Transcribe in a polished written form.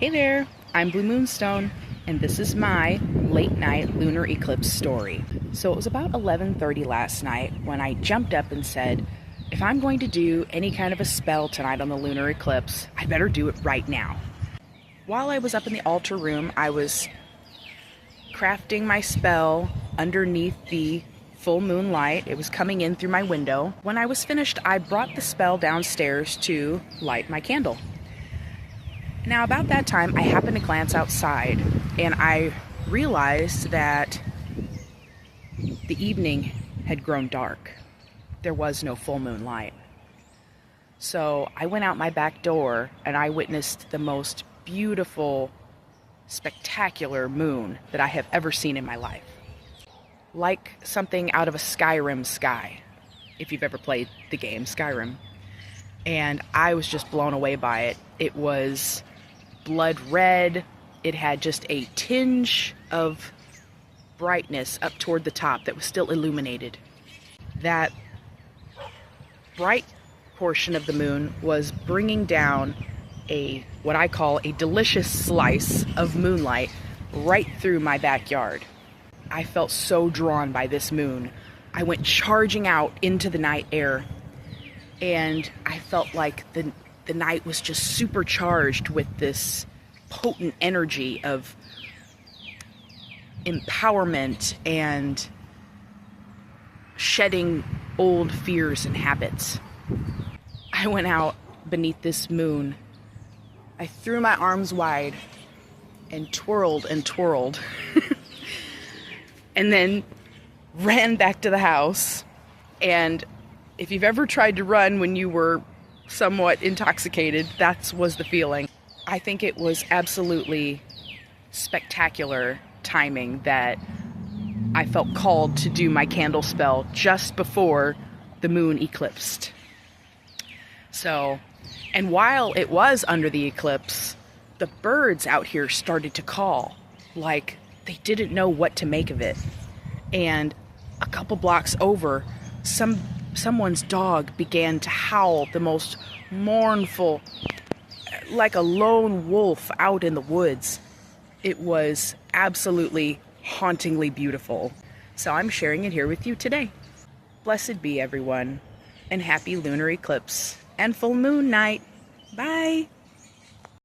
Hey there, I'm Blue Moonstone, and this is my late night lunar eclipse story. So it was about 11:30 last night when I jumped up and said, if I'm going to do any kind of a spell tonight on the lunar eclipse, I better do it right now. While I was up in the altar room, I was crafting my spell underneath the full moonlight. It was coming in through my window. When I was finished, I brought the spell downstairs to light my candle. Now, about that time, I happened to glance outside, and I realized that the evening had grown dark. There was no full moonlight. So I went out my back door, and I witnessed the most beautiful, spectacular moon that I have ever seen in my life. Like something out of a Skyrim sky, if you've ever played the game Skyrim. And I was just blown away by it. It was blood red. It had just a tinge of brightness up toward the top that was still illuminated. That bright portion of the moon was bringing down what I call a delicious slice of moonlight right through my backyard. I felt so drawn by this moon. I went charging out into the night air, and I felt like the night was just supercharged with this potent energy of empowerment and shedding old fears and habits. I went out beneath this moon. I threw my arms wide and twirled and twirled and then ran back to the house. And if you've ever tried to run when you were somewhat intoxicated, that was the feeling. I think it was absolutely spectacular timing that I felt called to do my candle spell just before the moon eclipsed. So, and while it was under the eclipse, the birds out here started to call like they didn't know what to make of it. And a couple blocks over, someone's dog began to howl the most mournful, like a lone wolf out in the woods. It was absolutely hauntingly beautiful. So I'm sharing it here with you today. Blessed be everyone, and happy lunar eclipse and full moon night. Bye.